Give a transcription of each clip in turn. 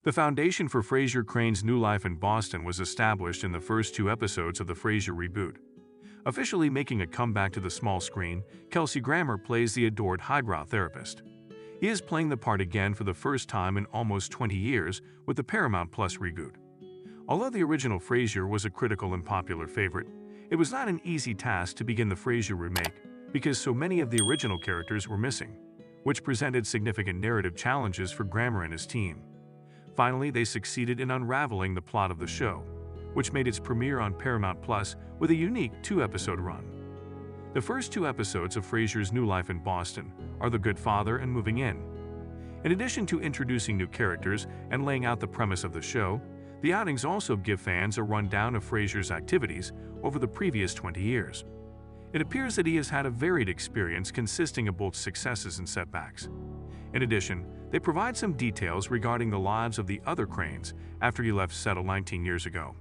The foundation for Frasier Crane's new life in Boston was established in the first two episodes of the Frasier reboot. Officially making a comeback to the small screen, Kelsey Grammer plays the adored highbrow therapist. He is playing the part again for the first time in almost 20 years with the Paramount Plus reboot. Although the original Frasier was a critical and popular favorite, it was not an easy task to begin the Frasier remake because so many of the original characters were missing, which presented significant narrative challenges for Grammer and his team. Finally, they succeeded in unraveling the plot of the show, which made its premiere on Paramount Plus with a unique two-episode run. The first two episodes of Frasier's new life in Boston are The Good Father and Moving In. In addition to introducing new characters and laying out the premise of the show, the outings also give fans a rundown of Frasier's activities over the previous 20 years. It appears that he has had a varied experience consisting of both successes and setbacks. In addition, they provide some details regarding the lives of the other Cranes after he left Settle 19 years ago.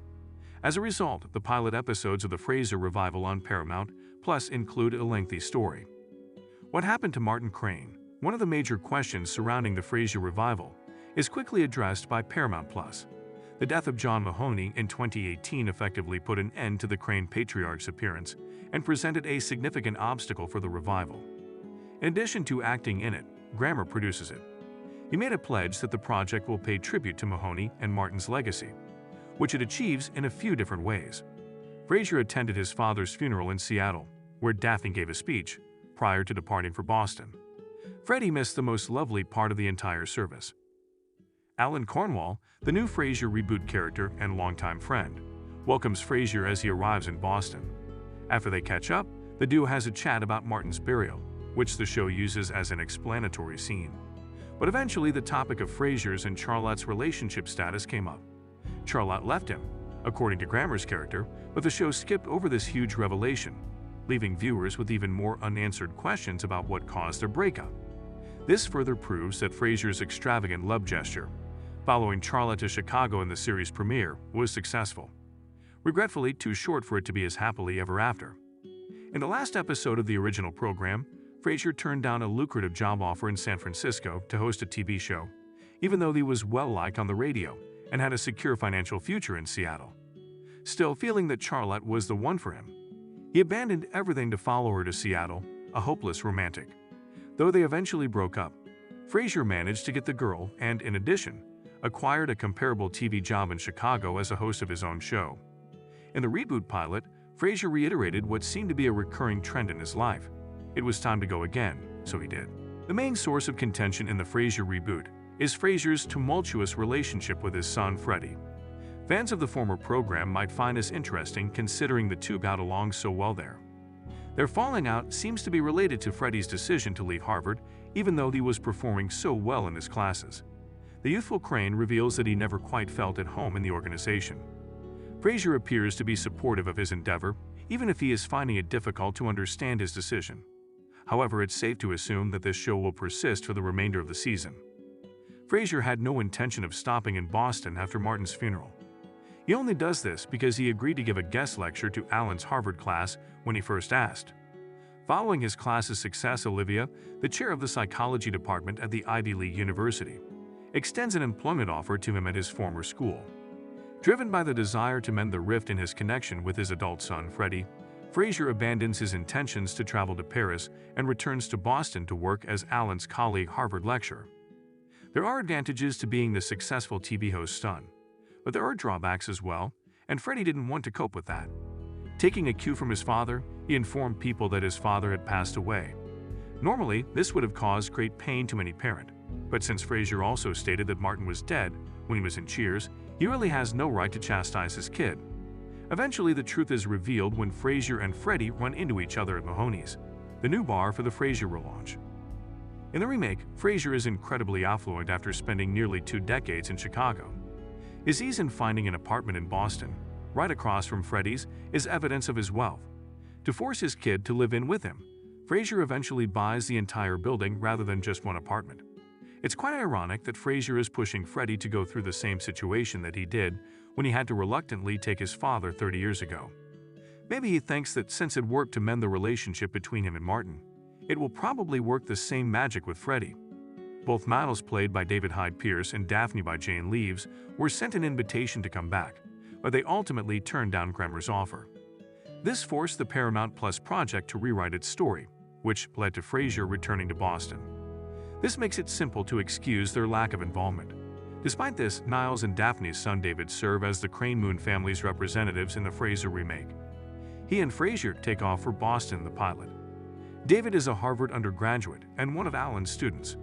As a result, the pilot episodes of the Frasier revival on Paramount Plus include a lengthy story. What happened to Martin Crane, one of the major questions surrounding the Frasier revival, is quickly addressed by Paramount Plus. The death of John Mahoney in 2018 effectively put an end to the Crane patriarch's appearance and presented a significant obstacle for the revival. In addition to acting in it, Grammer produces it. He made a pledge that the project will pay tribute to Mahoney and Martin's legacy, which it achieves in a few different ways. Frasier attended his father's funeral in Seattle, where Daphne gave a speech prior to departing for Boston. Freddie missed the most lovely part of the entire service. Alan Cornwall, the new Frasier reboot character and longtime friend, welcomes Frasier as he arrives in Boston. After they catch up, the duo has a chat about Martin's burial, which the show uses as an explanatory scene. But eventually the topic of Frasier's and Charlotte's relationship status came up. Charlotte left him, according to Grammer's character, but the show skipped over this huge revelation, leaving viewers with even more unanswered questions about what caused their breakup. This further proves that Frasier's extravagant love gesture, following Charlotte to Chicago in the series premiere, was successful. Regretfully, too short for it to be as happily ever after. In the last episode of the original program, Frasier turned down a lucrative job offer in San Francisco to host a TV show, even though he was well-liked on the radio and had a secure financial future in Seattle. Still, feeling that Charlotte was the one for him, he abandoned everything to follow her to Seattle, a hopeless romantic. Though they eventually broke up, Frasier managed to get the girl and, in addition, acquired a comparable TV job in Chicago as a host of his own show. In the reboot pilot, Frasier reiterated what seemed to be a recurring trend in his life. It was time to go again, so he did. The main source of contention in the Frasier reboot is Frasier's tumultuous relationship with his son Freddie. Fans of the former program might find this interesting considering the two got along so well there. Their falling out seems to be related to Freddie's decision to leave Harvard, even though he was performing so well in his classes. The youthful Crane reveals that he never quite felt at home in the organization. Frasier appears to be supportive of his endeavor, even if he is finding it difficult to understand his decision. However, it's safe to assume that this show will persist for the remainder of the season. Frasier had no intention of stopping in Boston after Martin's funeral. He only does this because he agreed to give a guest lecture to Alan's Harvard class when he first asked. Following his class's success, Olivia, the chair of the psychology department at the Ivy League University, extends an employment offer to him at his former school. Driven by the desire to mend the rift in his connection with his adult son, Freddie, Frasier abandons his intentions to travel to Paris and returns to Boston to work as Alan's colleague Harvard lecturer. There are advantages to being the successful TV host's son, but there are drawbacks as well, and Freddie didn't want to cope with that. Taking a cue from his father, he informed people that his father had passed away. Normally, this would have caused great pain to any parent, but since Frasier also stated that Martin was dead when he was in Cheers, he really has no right to chastise his kid. Eventually, the truth is revealed when Frasier and Freddie run into each other at Mahoney's, the new bar for the Frasier relaunch. In the remake, Frasier is incredibly affluent after spending nearly 2 decades in Chicago. His ease in finding an apartment in Boston, right across from Freddie's, is evidence of his wealth. To force his kid to live in with him, Frasier eventually buys the entire building rather than just one apartment. It's quite ironic that Frasier is pushing Freddie to go through the same situation that he did when he had to reluctantly take his father 30 years ago. Maybe he thinks that since it worked to mend the relationship between him and Martin, it will probably work the same magic with Freddie. Both Miles, played by David Hyde Pierce, and Daphne by Jane Leeves, were sent an invitation to come back, but they ultimately turned down Grammer's offer. This forced the Paramount Plus project to rewrite its story, which led to Frasier returning to Boston. This makes it simple to excuse their lack of involvement. Despite this, Niles and Daphne's son David serve as the Crane Moon family's representatives in the Frasier remake. He and Frasier take off for Boston in the pilot. David is a Harvard undergraduate and one of Alan's students.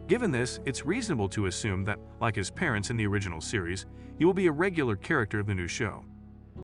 Given this, it's reasonable to assume that, like his parents in the original series, he will be a regular character of the new show.